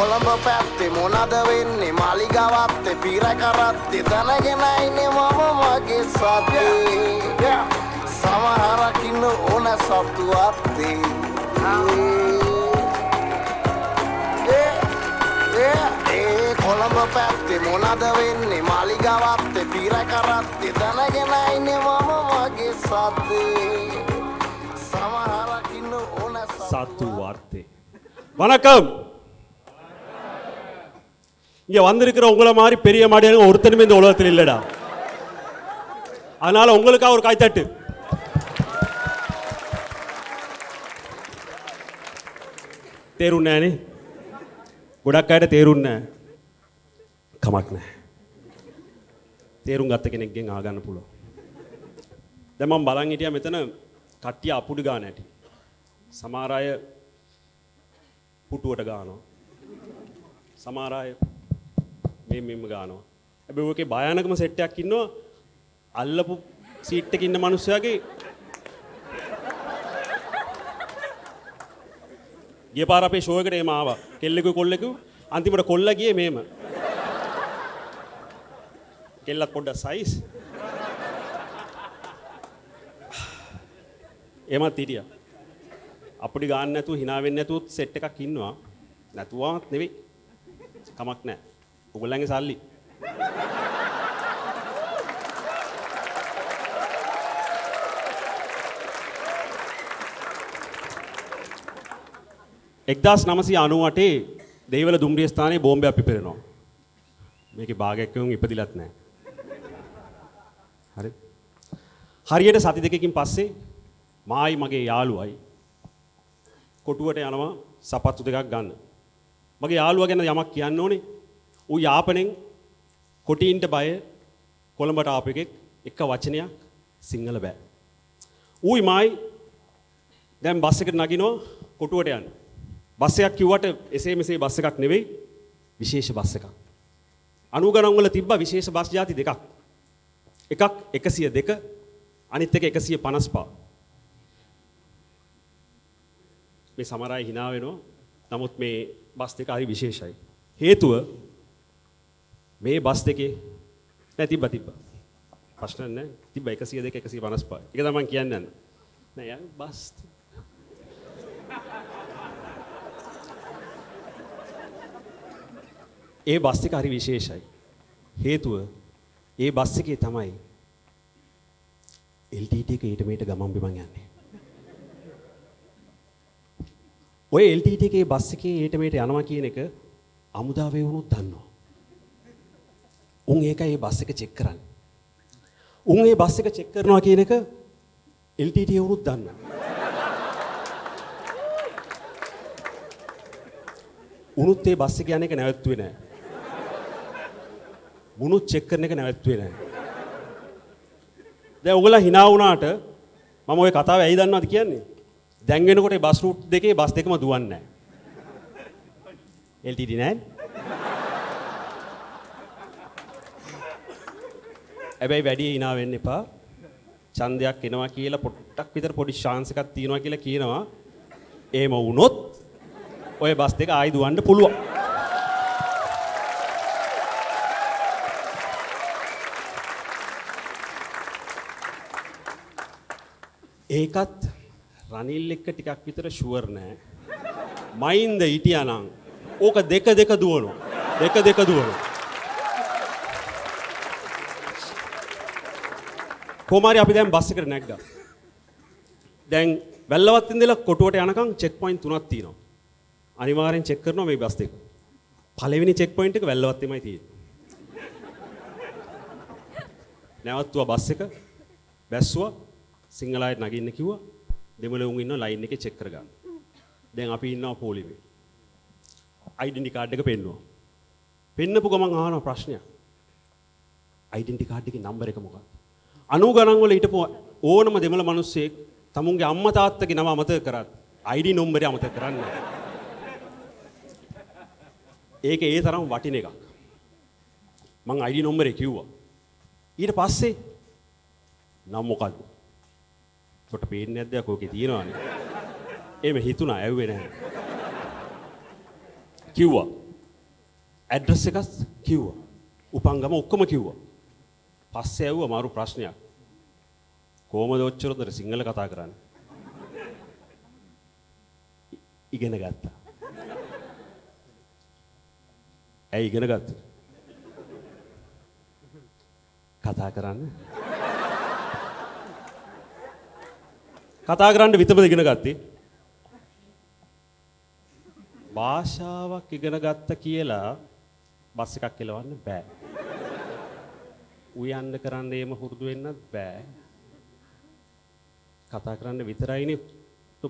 කොළඹ පැත්තේ මොනද වෙන්නේ මාලිගාවත්තේ පීර කරත්තේ දැනගෙන ඉන්නේ මම මගේ සතේ සමහරක් ඉන්න ඕන සතු අත්තේ කොළඹ පැත්තේ මොනද වෙන්නේ මාලිගාවත්තේ පීර කරත්තේ දැනගෙන ඉන්නේ මම මගේ සතේ සමහරක් ඉන්න ඕන சத்து வார்த்தை. வணக்கம். இங்க வந்திருக்கிற உங்களை மாதிரி பெரிய மாடியான ஒருத்தனுமே இந்த உலகத்தில் இல்லடா. அதனால உங்களுக்காக ஒரு கைத்தட்டு. තේරුන්නේ නැහනේ. ගොඩක් අයට තේරුන්නේ නැහැ. කමක් නැහැ. තේරුම් ගත්ත කෙනෙක්ගෙන් අහගන්න පුළුවන්. දැන් මම බලන් හිටියා මෙතන කට්ටිය අපුඩු ගාන ඇති. සමහර අය පුටුවට ගානවා. සමහර අය මෙම්ම ගානවා. හැබැයි ඔකේ භයානකම සෙට් එකක් ඉන්නවා. අල්ලපු සීට් එකේ ඉන්න මිනිස්සයාගේ ගිය පාර අපේ ෂෝ එකට එම ආවා. කෙල්ලෙකුයි කොල්ලෙකුයි අන්තිමට කොල්ලා ගියේ මේම. කෙල්ලත් පොඩ්ඩක් සයිස්. එමත් හිටියා. අපුඩි ගාන්න නැතුව hina වෙන්නේ නැතුව සෙට් එකක් ඉන්නවා. නැතුවත් නෙවෙයි. කමක් නැහැ. ඔයගොල්ලන්ගේ සල්ලි. එක්දාස් 998 දෙහිවල දුම්රිය ස්ථානයේ බෝම්බයක් පිපිරෙනවා. මේකේ භාගයක් වුන් ඉපදිලත් නැහැ. හරි. හරියට සති දෙකකින් පස්සේ මායි මගේ යාළුවයි කොටුවට යනවා සපත්තු දෙකක් ගන්න. මගේ යාළුවා ගැන යමක් කියන්න ඕනේ. ඌ යාපනෙන් කොටියින්ට බය කොළඹට ආපු එකෙක් එක වචනයක් සිංහල බෑ. ඌයි මායි දැන් බස් එකට නගිනවා කොටුවට යන්න. බස් එකක් කිව්වට එසේ මෙසේ බස් එකක් නෙවෙයි විශේෂ බස් එකක්. 90 ගණන් වල තිබ්බා විශේෂ බස් ಜಾති දෙකක්. එකක් 102 අනිත් එක 155. මේ සමහර අය hina වෙනවා. නමුත් මේ බස් දෙක හරි විශේෂයි. හේතුව මේ බස් දෙකේ නෑ තිබ්බා. ප්‍රශ්න නෑ. තිබ්බා 102 155. ඒක තමයි මම කියන්නේ. නෑ යා බස් ඒ බස් එක හරි විශේෂයි. හේතුව ඒ බස් එකේ තමයි LTT එක ඊට මෙට ගමන් බිමන් යන්නේ. ඔය LTT එකේ බස් එකේ ඊට මෙට යනවා කියන එක අමුදාවේ වුණොත් දන්නවා. උන් ඒකයි මේ බස් එක චෙක් කරන්නේ. උන් මේ බස් එක චෙක් කරනවා කියන එක LTT වුණොත් දන්නවා. උනුත් මේ බස් එක යන එක නැවැත්තුවේ නැහැ. මුනුත් චෙක් කරන එක නැවැත්තුවේ නැහැ. දැන් ඔයගොල්ලෝ hina වුණාට මම ওই කතාව ඇයි දන්නවද කියන්නේ? දැන් වෙනකොට බස් රූට් දෙකේ බස් දෙකම දුවන්නේ නැහැ. LTT නැහැ. හැබැයි වැඩි hina වෙන්න එපා. ඡන්දයක් එනවා කියලා පොට්ටක් විතර පොඩි chance එකක් තියෙනවා කියලා කියනවා. එහෙම වුණොත් ඔය බස් දෙක ආයි දුවන්න පුළුවන්. ඒකත් රනිල් එක්ක ටිකක් විතර ෂුවර් නෑ. මයින්ද හිටියානම් ඕක දෙක දුවනවා. දෙක දුවනවා. කොහොමාරි අපි දැන් බස් එකට නැග්ගා. දැන් වැල්ලවත් ඉඳලා කොටුවට යනකම් චෙක් පොයින්ට් 3ක් තියෙනවා. අනිවාර්යෙන් චෙක් කරනවා මේ බස් දෙක. පළවෙනි චෙක් පොයින්ට් එක වැල්ලවත්තේමයි තියෙන්නේ. නැවතුවා බස් එක බැස්සුවා සිංහල අයට නගින්න කිව්වා. දෙමළ උන් ඉන්නවා ලයින් එකේ චෙක් කරගන්න. දැන් අපි ඉන්නවා පොලිමේ. ඩෙන්ටි කාඩ් එක පෙන්නුවා. පෙන්නපු ගමන් අහන ප්‍රශ්නයක්. ඩෙන්ටි කාඩ් එකේ නම්බර එක මොකක්ද? 90 ගණන් වල හිටපු ඕනම දෙමළ මිනිස්සෙක් තමුන්ගේ අම්මා තාත්තගේ නම අමතක කරත් ID නම්බරය අමතක කරන්නේ නැහැ. ඒක ඒ තරම් වටින එකක්. මං ID නම්බරේ කිව්වා. ඊට පස්සේ නම් මොකද්ද? කොට පේන්නේ නැද්ද යකෝ ඔකේ තියෙනවානේ. එහෙම හිතුණා ඇව්වේ නැහැ. කිව්වා ඇඩ්‍රස් එකත් කිව්වා. උපංගම ඔක්කොම කිව්වා. පස්සේ ඇහුවා මාරු ප්‍රශ්නයක්. කොහමද ඔච්චරතර සිංහල කතා කරන්නේ? ඉගෙන ගත්තා. ඇයි ඉගෙන ගත්තේ? කතා කරන්න. කතා කරන්න විතරද ඉගෙන ගත්තේ? භාෂාවක් ඉගෙන ගත්ත කියලා බස් එකක් කෙලවන්න බෑ. උයන්න කරන්න එහෙම හුරුදු වෙන්නත් බෑ. කතා කරන්න විතරයිනේ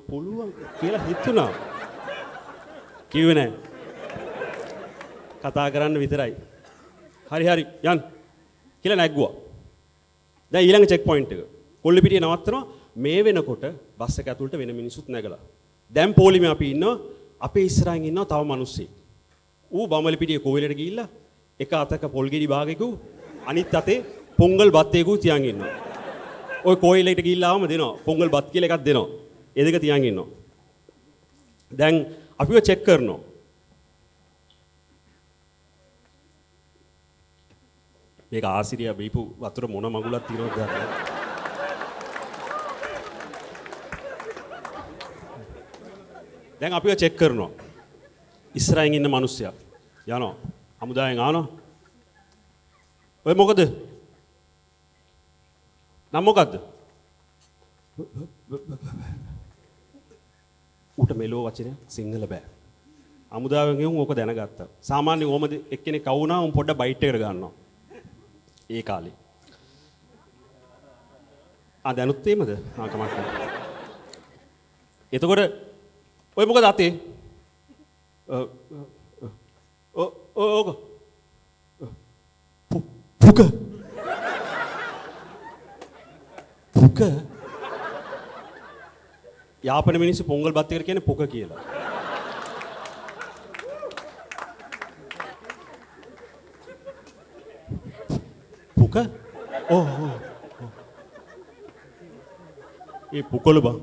පුළුවන් කියලා හිතුණා. කිව්වේ නෑ. කතා කරන්න විතරයි. හරි හරි යන්න කියලා නැග්ගුවා. දැන් ඊළඟ චෙක් පොයින්ට් එක. කොල්ලපිටිය නවත්තනවා. මේ වෙනකොට බස් එක ඇතුළට වෙන මිනිස්සුත් නැගලා. දැන් පොලිමේ අපි ඉන්නවා. අපේ ඉස්සරහින් ඉන්නවා තව මිනිස්සෙක්. ඌ බම්වලපිටිය කෝවිලට ගිහිල්ලා එක අතක පොල් ගෙඩි භාගයක අනිත් අතේ පොංගල් බත් එකක් තියන් ඉන්නවා. ඔය කෝවිලට ගිහිල්ලාම දෙනවා. පොංගල් බත් කියලා එකක් දෙනවා. ඒ දෙක තියන් ඉන්නවා. දැන් අපිව චෙක් කරනවා. මේක ආසිරියා බීපු වතුර මොන මගුලක් තියනවද දන්නේ. දැන් අපිව චෙක් කරනවා. ඉස්සරහින් ඉන්න මිනිස්සයා යනවා. හමුදායෙන් ආනවා. ඔය මොකද? නම් මොකද්ද? ඌට මෙලෝ වචනයක් සිංහල බෑ. හමුදාවෙන් එවුන් ඕක දැනගත්තා. සාමාන්‍ය ඕම එක්කෙනෙක් අවුනා උන් පොඩ්ඩ බයිට් එකට ගන්නවා. ඒ කාලේ. දැනුත් එහෙමද? කමක් නැහැ. එතකොට ඔය මොකද අතේ? ඕක. පුක. පුක. යාපන මිනිස්සු පොංගල් බත් එකට කියන්නේ පුක කියලා. පුක? ඕ. ඒ පුකල බං.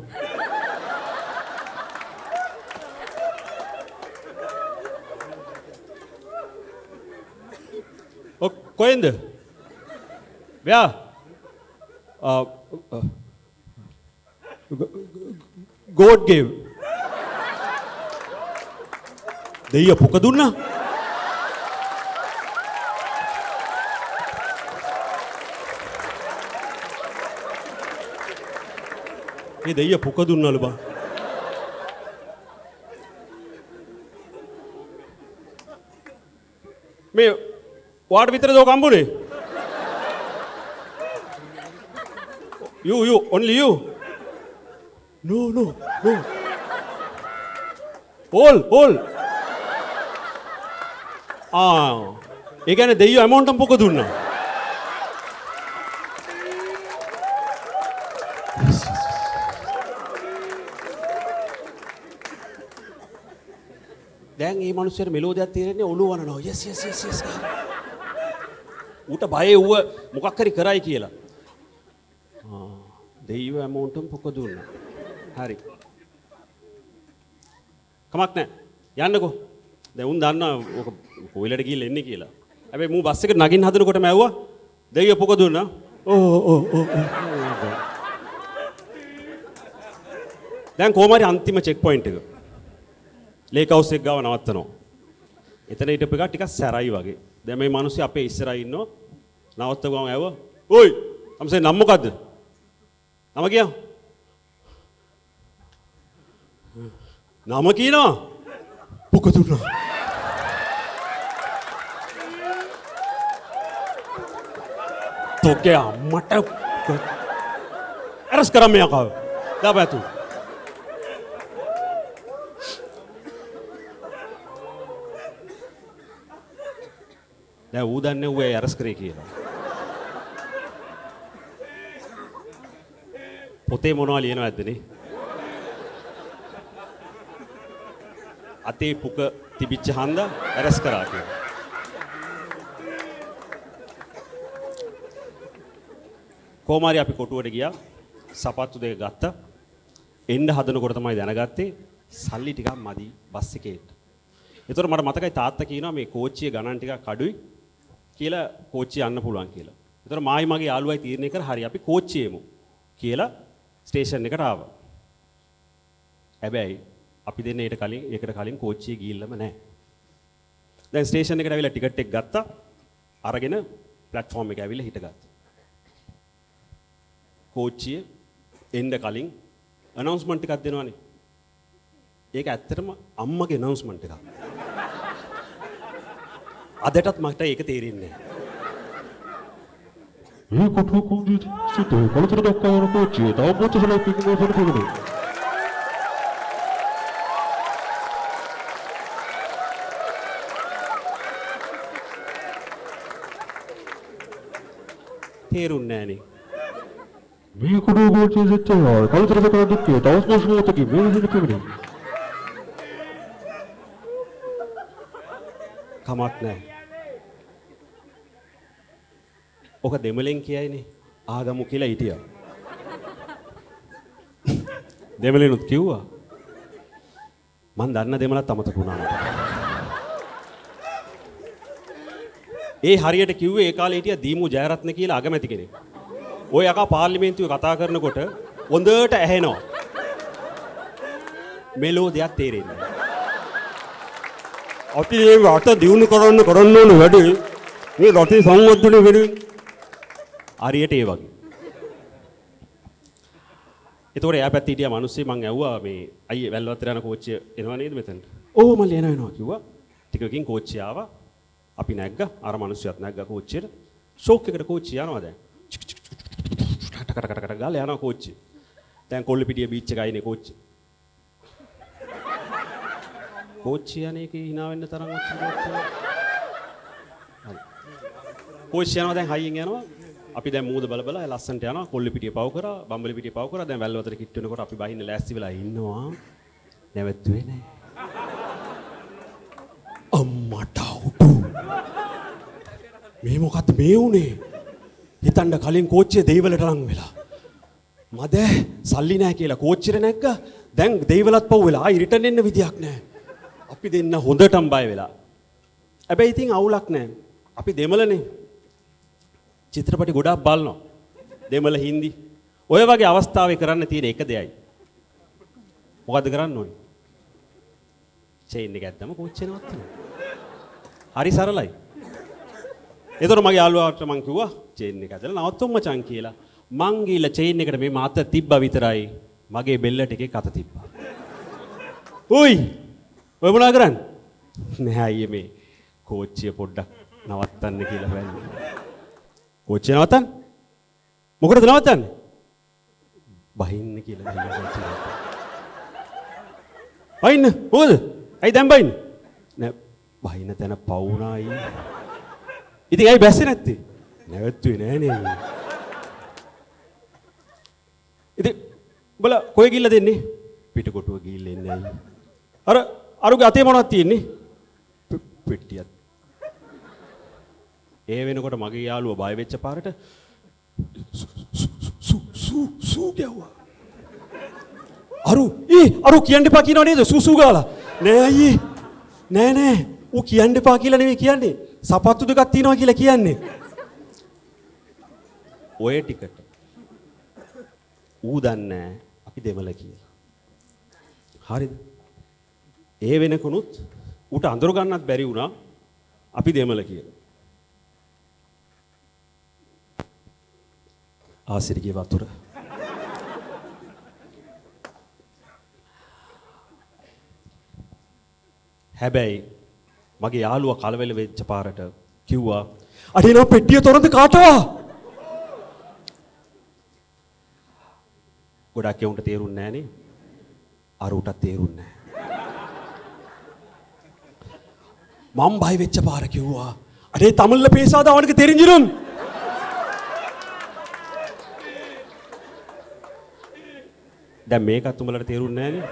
කොහෙන්ද? ව්‍යා? God gave. දෙයිය පුක දුන්නා? ඒ දෙයිය පුක දුන්නලු බං. මේ වාට විතරද ඔක හම්බුනේ? You, only you. No. All. ඒ කියන්නේ දෙයියෝ amount එක පොක දුන්නා. දැන් මේ මිනිස්සුන්ට මෙලෝදියක් තේරෙන්නේ ඔළුව වනනවා. yes. ඌට බයේ ඌව මොකක් හරි කරයි කියලා. දෙයියෝ amount එක පොක දුන්නා. හරි. කමක් නැහැ. යන්නකෝ. දැන් උන් දන්නා ඔක කොයිලට ගිහිල්ලා එන්නේ කියලා. හැබැයි මූ බස් එකට නගින්න හදනකොටම ඇහුවා දෙයියෝ පොක දුන්නා. ඕ. දැන් කොහොම හරි අන්තිම චෙක් පොයින්ට් එක. ලේක් හවුස් එක ගාව නවත්තනවා. එතන හිටපු එක ටිකක් සැරයි වගේ. දැන් මේ මිනිස්සු අපේ ඉස්සරහා ඉන්නවා. නවත්තපු ගමන් ඇහුවා. "ඔයි! අම්සේ නම මොකද්ද?" නම කියන්න. නම කියනවා. පුක දුන්නා. තෝකේ අම්මට අරස් කරා මෙයා කාව. දාපැතු. දැන් ඌ දන්නේ ඌ අරස් කරේ කියලා. පොතේ මොනවා ලියනවද නේ? අතේ පුක තිබිච්ච හන්ද ඇරස් කරා කියලා. කොහොම හරි අපි කොටුවට ගියා. සපත්තු දෙක ගත්තා. එන්න හදනකොට තමයි දැනගත්තේ සල්ලි ටිකක් මදි බස් එකේට. ඒතර මට මතකයි තාත්තා කියනවා මේ කෝච්චිය ගණන් ටිකක් අඩුයි කියලා කෝච්චිය යන්න පුළුවන් කියලා. ඒතර මායි මගේ යාළුවයි තීරණය කර හරි අපි කෝච්චියෙමු කියලා ස්ටේෂන් එකට ආවා. හැබැයි අපි දෙන්න ඒකට කලින් කෝච්චිය ගිහිල්ලම නැහැ. දැන් ස්ටේෂන් එකට ඇවිල්ලා ටිකට් එක ගත්තා. අරගෙන ප්ලැට්ෆෝම් එක ඇවිල්ලා හිටගත්තා. කෝච්චිය එන්න කලින් අනවුන්ස්මන්ට් එකක් දෙනවනේ. ඒක ඇත්තටම අම්මගේ අනවුන්ස්මන්ට් එකක්. අදටත් මට ඒක තේරෙන්නේ නැහැ. මේ කොටු කුංගි සිටේ කොළතර දක්වා යන කෝච්චිය තව පොච්චසලක් පිටින් පොරපොරනේ. තේරුන්නේ නැහනේ. මේ කොටු කෝච්චිය සිටේ කොළතර දක්වා දුක්කේ තව පොච්චසලක් මේ විදිහට පිටින්. කමක් නැහැ. ඔක දෙමළෙන් කියයිනේ ආගමු කියලා හිටියා. දෙමළෙනුත් කිව්වා. මං දන්න දෙමළත් අමතක වුණා මට. ඒ හරියට කිව්වේ ඒ කාලේ හිටියා දීමු ජයරත්න කියලා අගමැති කෙනෙක්. ওই යකා පාර්ලිමේන්තුවේ කතා කරනකොට හොඳට ඇහෙනවා. මෙලෝ දෙයක් තේරෙන්නේ නැහැ. අපි මේ රට දියුණු කරන්න ඕන වැඩේ මේ රටේ සංවර්ධනය වෙනුවෙන් හරියට ඒ වගේ. ඒතකොට එයා පැත්තේ හිටියා මිනිස්සු මං ඇහුවා මේ අයියේ වැල්වත්තර යන කෝච්චිය එනවා නේද මෙතනට? ඕ මල්ලි එනවා කිව්වා. ටිකකින් කෝච්චිය ආවා. අපි නැග්ගා. අර මිනිස්සුත් නැග්ගා කෝච්චියට. ෂෝක් එකට කෝච්චිය යනවා දැන්. කට ගාලා යනවා කෝච්චිය. දැන් කොල්ලපිටිය බීච් එක අයිනේ කෝච්චිය. කෝච්චිය යන්නේ කී hina වෙන්න තරම් කෝච්චිය යනවා දැන් හයියෙන් යනවා. අපි දැන් මූද බල බල ලස්සන්ට යනවා. කොල්ල පිටිය පව කරා, බම්බලි පිටිය පව කරා. දැන් වැල්වතර කිට් වෙනකොට අපි බහින්න ලෑස්ති වෙලා ඉන්නවා. නැවතුනේ නැහැ. අම්මට උඩු. මේ මොකක්ද මේ උනේ? හිතන්න කලින් කෝච්චිය දෙයිවලට ලං වෙලා. මද සල්ලි නැහැ කියලා කෝච්චියට නැග්ගා. දැන් දෙයිවලත් පව් වෙලා ආයි රිටර්න් එන්න විදියක් නැහැ. අපි දෙන්න හොඳටම බය වෙලා. හැබැයි ඉතින් අවුලක් නැහැ. අපි දෙමළනේ. චිත්‍රපටි ගොඩාක් බලනවා. දෙමළ හින්දි. ඔය වගේ අවස්ථාවේ කරන්න තියෙන එක දෙයයි. මොකද්ද කරන්න ඕනේ? චේන් එක ඇද්දම කෝච්චිය නවත්තනවා. හරි සරලයි. ඒතර මගේ යාළුවාට මං කිව්වා චේන් එක ඇදලා නවත්තමු මචං කියලා. මං ගිහලා චේන් එකට මේ මාත තිබ්බා විතරයි. මගේ බෙල්ලට එකේ කත තිබ්බා. උයි ඔය මොනා කරන්නේ? නෑ අයියේ මේ කෝච්චිය පොඩ්ඩක් නවත්තන්න කියලා බැලුවා. කෝච්චිය නවත්තන්න? මොකටද නවත්තන්නේ? බහින්න කියලා බැලුවා. බහින්න මොකද? ඇයි දැන් බහින්න? නෑ බහින්න තැන පවුනායි. ඉතින් ඇයි බැස්සේ නැත්තේ? නැවතුනේ නෑනේ. ඉතින් බල කොහෙ ගිල්ල දෙන්නේ? පිටකොටුව ගිහිල්ල එන්නේ අයියේ. අරුගේ අතේ මොනවද තියෙන්නේ? පෙට්ටියක්. ඒ වෙනකොට මගේ යාළුවා බය වෙච්ච පාරට සූ ගැව්වා. අරු කියන්න එපා කියනව නේද? සූ ගාලා. නෑ අයියේ. නෑ. ඌ කියන්න එපා කියලා නෙවෙයි කියන්නේ. සපත්තු දෙකක් තියෙනවා කියලා කියන්නේ. ඔය ටිකට ඌ දන්නේ අපි දෙමළ කියලා. හරිද? ඒ වෙනකොනුත් ඌට අඳුර ගන්නත් බැරි වුණා අපි දෙමළ කියලා. ආසිරිගේ වතුර. හැබැයි මගේ යාළුවා කලවෙල වෙච්ච පාරට කිව්වා අඩේ නෝ පෙට්ටිය තොරන්ද කාටවා? ගොඩක් යවුන්ට තේරුන්නේ නැහනේ. අර උටත් තේරුන්නේ නැහැ. මම බය වෙච්ච පාර කිව්වා අඩේ தமிழ்ல பேசாத அவனுக்கு தெரிஞ்சிரும். දැන් මේකත් උඹලට තේරුන්නේ නැහනේ.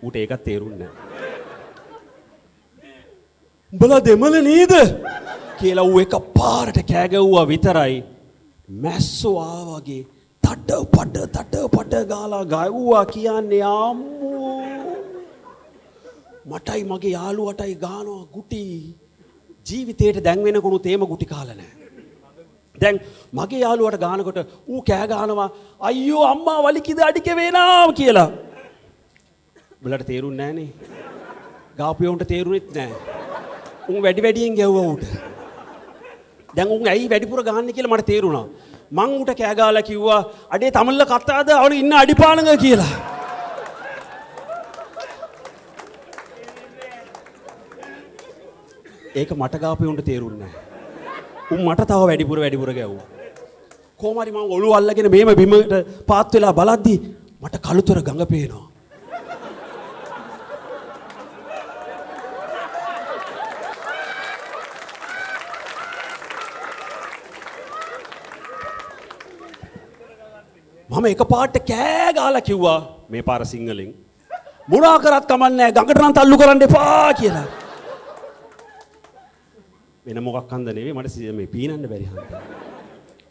ඌට ඒකත් තේරුන්නේ නැහැ. උඹලා දෙමළ නේද කියලා ඌ එක පාරට කෑ ගැව්වා විතරයි මැස්සෝ ආවගේ තඩ පඩ ගාලා ගාවුවා කියන්නේ අම්මෝ මටයි මගේ යාළුවටයි ගානවා ගුටි. ජීවිතේට දැන් වෙනකුණු තේම ගුටි කාලා නැහැ. දැන් මගේ යාළුවට ගානකොට ඌ කෑ ගහනවා අයියෝ අම්මා වලිකිද අඩිකේ වේනාව කියලා. උඹලට තේරුන්නේ නැහනේ. ගාපියොන්ට තේරුනෙත් නැහැ. උන් වැඩි වැඩියෙන් ගැව්වා ඌට. දැන් උන් ඇයි වැඩිපුර ගහන්නේ කියලා මට තේරුණා. මං ඌට කෑ ගහලා කිව්වා අඩේ තමල්ල කතාද අවල ඉන්න අඩිපානග කියලා. ඒක මට ගාපියොන්ට තේරුන්නේ නැහැ. උන් මට තව වැඩිපුර ගැව්වා. කොහොම හරි මං ඔළුව අල්ලගෙන මේම බිමට පාත් වෙලා බලද්දි මට කළුතර ගඟ පේනවා. මම එකපාරට කෑ ගහලා කිව්වා මේ පාර සිංහලෙන් මොනා කරත් කමන්නේ ගඟට නම් තල්ලු කරන්න එපා කියලා. වෙන මොකක් හන්ද නෙවෙයි මට මේ පීනන්න බැරි හන්ද.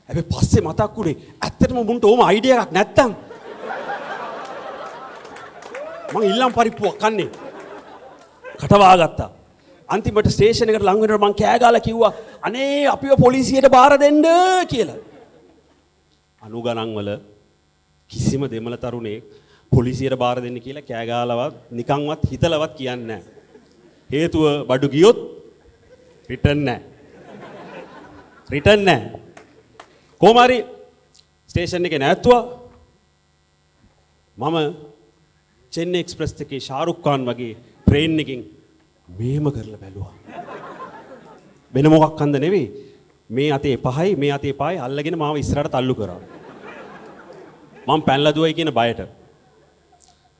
හැබැයි පස්සේ මතක් වුණේ ඇත්තටම මුන්ට ඕම අයිඩියා එකක් නැත්තම් මං ඉල්ලම් පරිප්පුවක් කන්නේ. කටවා ගත්තා. අන්තිමට ස්ටේෂන් එකට ලඟ වෙනකොට මං කෑ ගහලා කිව්වා අනේ අපිව පොලිසියට බාර දෙන්න කියලා. අනුගණන් වල කිසිම දෙමළ තරුණයෙක් පොලිසියට බාර දෙන්න කියලා කෑ ගහලවත් නිකන්වත් හිතලවත් කියන්නේ නැහැ. හේතුව බඩු ගියොත් රිටර්න් නැහැ. කොහොම හරි ස්ටේෂන් එකේ නැවතුවා. මම චෙන්නයි එක්ස්ප්‍රස් එකේ ශාරුක් ખાන් වගේ ට්‍රේන් එකකින් මේම කරලා බැලුවා. වෙන මොකක් හන්ද නෙවෙයි. මේ අතේ පහයි මේ අතේ පහයි අල්ලගෙන මාව ඉස්සරහට තල්ලු කරා. මම පැනලා දුවයි කියන බයට.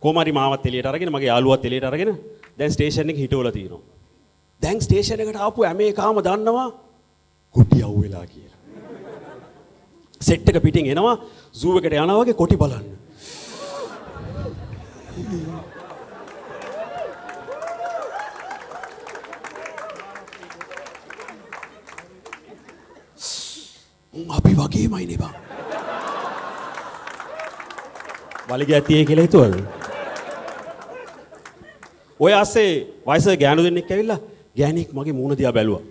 කොහොම හරි මාවත් එළියට අරගෙන මගේ යාළුවත් එළියට අරගෙන දැන් ස්ටේෂන් එකේ හිටවලා තියෙනවා. දැන් ස්ටේෂන් එකට ආපු හැම එකම දන්නවා කුටි අවුවෙලා කියලා. සෙට් එක පිටින් එනවා සූ එකට යනවා වගේ කොටි බලන්න. අපි වගේමයි නේ බං. වලිගය ඇතියේ කියලා හිතුවද? ඔය ASCII වයස ගෑනු දෙන්නෙක් ඇවිල්ලා ගෑණියෙක් මගේ මූණ දිහා බැලුවා.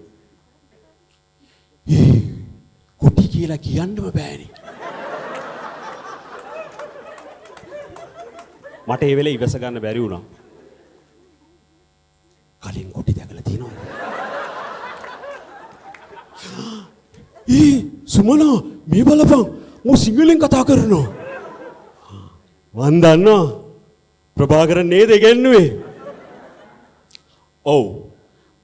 කුටි කියලා කියන්නම බෑනේ. මට ඒ වෙලේ ඉවස ගන්න බැරි වුණා. කලින් කුටි දැකලා තියෙනවද? සුමනා මේ බලපන් මෝ සිංහලෙන් කතා කරනවා. මන් දන්නවා ප්‍රභාකරන් නේද ඉගෙනුවේ? ඔව්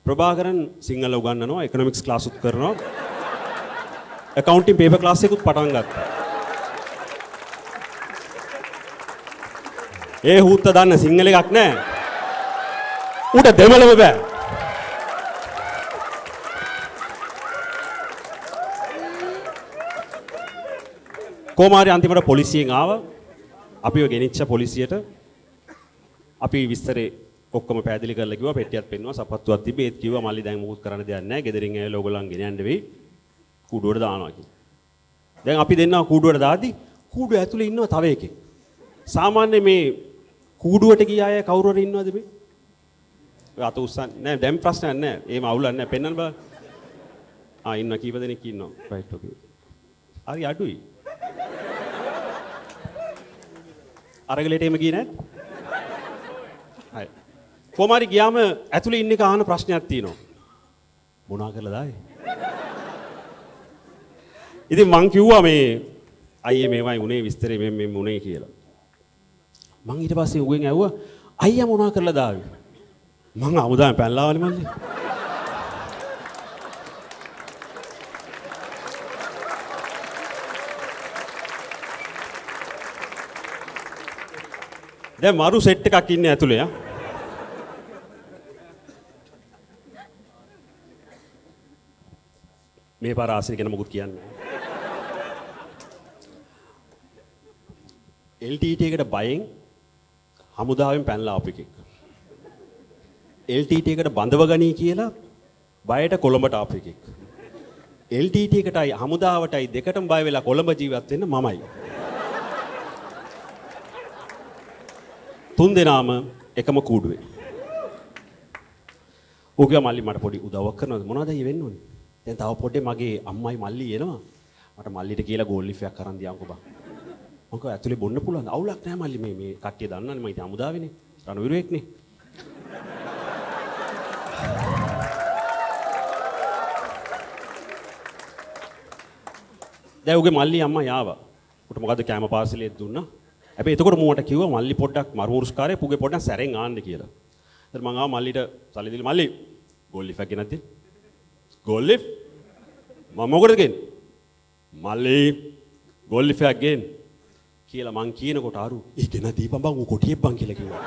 ප්‍රභාකරන් සිංහල උගන්වනවා ඉකොනොමික්ස් ක්ලාස් උත් කරනවා ඇකවුන්ටින් පේපර් ක්ලාස් එකකුත් පටන් ගත්තා. ඒ හුත්ත දන්න සිංහල එකක් නැහැ. ඌට දෙමළම බෑ. කොමාරි අන්තිමට පොලිසියෙන් ආවා. අපිව ගෙනිච්ච පොලිසියට අපි විස්තරේ ඔක්කොම පැහැදිලි කරලා කිව්වා පෙට්ටියක් පෙන්නුවා සපත්තුවක් තිබ්බේ ඒත් කිව්වා මල්ලි දැන් මොකුත් කරන්න දෙයක් නැහැ ගෙදරින් ඇවිල්ලා ඕගොල්ලන් ගෙන යන්න වෙයි කූඩුවට දානවා කියලා. දැන් අපි දෙන්නා කූඩුවට දාද්දි කූඩුව ඇතුලේ ඉන්නවා තව එකෙක්. සාමාන්‍ය මේ කූඩුවට ගිය අය කවුරු හරි ඉන්නවද මේ? ඔය අත උස්සන්නේ නැහැ දැන් ප්‍රශ්නයක් නැහැ. එහෙම අවුලක් නැහැ පෙන්වන්න බලන්න. ඉන්නවා කීප දෙනෙක් ඉන්නවා. රයිට් ඔකේ. හරි අඩුයි. අරගලට එම ගියේ නැත්? හරි. කොමාරි ගියාම ඇතුලේ ඉන්න එක අහන ප්‍රශ්නයක් තියෙනවා. මොනවා කරලාද ආයේ? ඉතින් මං කිව්වා මේ අයියේ මේවයි උනේ විස්තරේ මෙම් උනේ කියලා. මං ඊට පස්සේ උගෙන් ඇහුවා අයියා මොනවා කරලාද ආවේ? මං ආමුදාම පැනලා ආවනේ මල්ලි. දැන් මරු සෙට් එකක් ඉන්නේ ඇතුලේ ආ. මේ පාර ආසිරි ගැන මොකුත් කියන්නේ නැහැ. LTT එකට බයෙන් හමුදාවෙන් පැනලා ආපු එකෙක්. LTT එකට බඳව ගනී කියලා බයට කොළඹට ආපු එකෙක්. LTT එකටයි හමුදාවටයි දෙකටම බය වෙලා කොළඹ ජීවත් වෙන්න මමයි. තුන් දෙනාම එකම කූඩුවේ. ඌ මල්ලි මට පොඩි උදව්වක් කරනවද මොනවද ඒ වෙන්න ඕනේ? දැන් තව පොඩේ මගේ අම්මයි මල්ලි එනවා. මට මල්ලිට කියලා ගෝල් ලිෆ් එකක් අරන් දියන්කෝ බං. මම කිව්වා ඇතුලේ බොන්න පුළුවන්. අවුලක් නැහැ මල්ලි මේ කට්ටිය දන්නවනේ මම ඉතින් අමුදාවේනේ. රණවිරුවෙක්නේ. දැන් උගේ මල්ලි අම්මා යාවා. උට මොකද්ද කැම පාසලේ දුන්නා. හැබැයි එතකොට මූට කිව්වා මල්ලි පොඩ්ඩක් මරුමුරුස්කාරේ පුගේ පොඩ්ඩක් සැරෙන් ආන්න කියලා. ඊට මං ආවා මල්ලිට සල්ලි දීලා මල්ලි ගෝල් ලිෆ් එකක් ගෙනත් දෙන්න. ගෝල් ලිෆ් මම මොකටද ගෙන්නේ? මල්ලි ගෝල් ලිෆ් එකක් ගෙන්න කියලා මං කියනකොට අරු ඒ ගෙන දීපන් බං ඌ කොටියෙක් බං කියලා කිව්වා.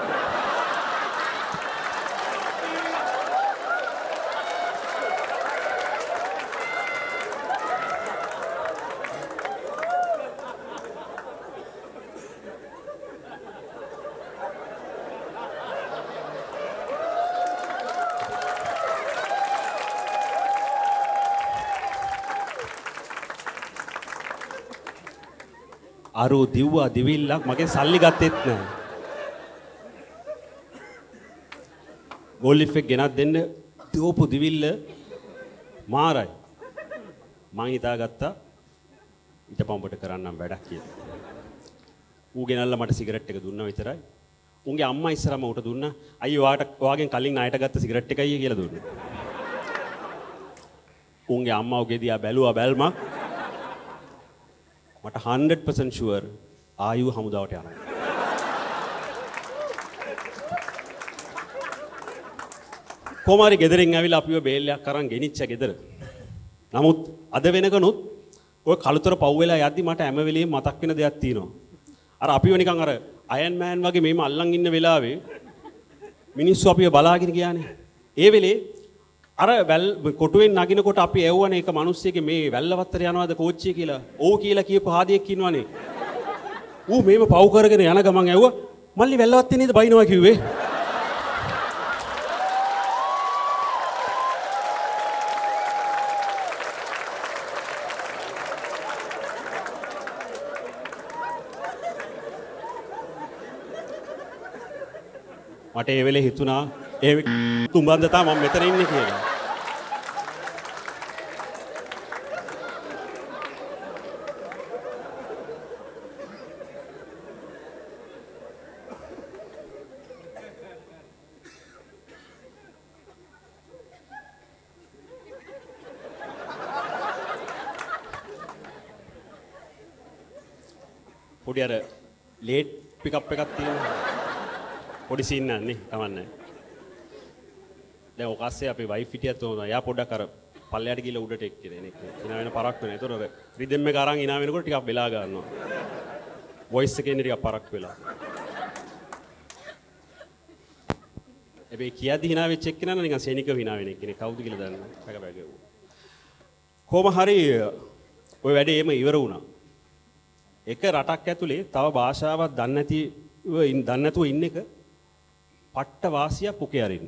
අරු දිව්වා දිවිල්ලක් මගෙන් සල්ලි ගත්තෙත් නැහැ. ගෝල් ලිෆ් එක ගෙනත් දෙන්න දෝපු දිවිල්ල මාරයි. මං හිතාගත්තා ඊටපම් ඔබට කරන්නම් වැඩක් කියලා. ඌ ගෙනල්ලා මට සිගරට් එක දුන්නා විතරයි. උන්ගේ අම්මා ඉස්සරම ඌට දුන්නා අයියෝ ඔයාගෙන් කලින් ණයට ගත්ත සිගරට් එකයි කියලා දුන්නා. උන්ගේ අම්මා උගේ දිහා බැලුවා බැල්මක් මට 100% ෂුවර් ආයු හමුදාවට යනවා. කොමාරි ගෙදරින් ඇවිල්ලා අපිව බේල්ලයක් අරන් ගෙනිච්ච ගෙදර. නමුත් අද වෙනකනුත් ඔය කලුතර පව් වෙලා යද්දි මට හැම වෙලෙම මතක් වෙන දෙයක් තියෙනවා. අර අපිව නිකන් අර අයන් මෑන් වගේ මේම අල්ලන් ඉන්න වෙලාවේ මිනිස්සු අපිව බලාගෙන ගියානේ. ඒ වෙලේ අර කොටුවෙන් නගිනකොට අපි ඇව්වනේ එක මිනිස්සෙගේ මේ වැල්ලවත්තර යනවාද කෝච්චිය කියලා. ඕ කියලා කියපු හාදියෙක් ඉන්නවනේ. ඌ මේව පව් කරගෙන යන ගමන් ඇව්වා මල්ලි වැල්ලවත්තේ නේද බයිනවා කිව්වේ. මට ඒ වෙලේ හිතුණා ඒ තුඹන්ද තා මම මෙතන ඉන්නේ කියලා. පොඩි අර ලේට් පිකප් එකක් තියෙනවා. පොඩි සීන් නන්නේ කවන්නේ. දැන් ඔකස්සේ අපේ වයිෆ් හිටියත් උනා. යා පොඩ්ඩක් අර පල්ලයට ගිහලා උඩට එක්කේ එන එක. ඉනා වෙන පරක් වෙනවා. ඒතර අර රිදම් එක අරන් ඉනා වෙනකොට ටිකක් වෙලා ගන්නවා. වොයිස් එකේ ඉන්නේ ටිකක් පරක් වෙලා. හැබැයි කියද්දි hina වෙච්ච එක්කෙනා නිකන් සෙනිකව hina වෙන එක්කනේ. කවුද කියලා දන්නේ නැහැ. පැක පැක. කොහොම හරි ওই වැඩේ එම ඉවර වුණා. එක රටක් ඇතුලේ තව භාෂාවක් දන්නේ නැතුව ඉන්න එක පට්ට වාසියක් පුකේ අරින්න.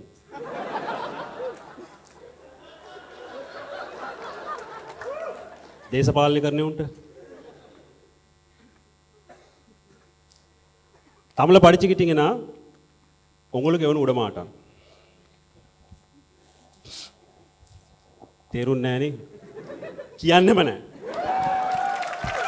දේශපාලනය කරන්නේ උන්ට. தமிழ படிச்சுக்கிட்டீங்கன்னா உங்களுக்கு எவனும் விட மாட்டான். තේරුන්නේ නැහනේ. කියන්නෙම නැහැ.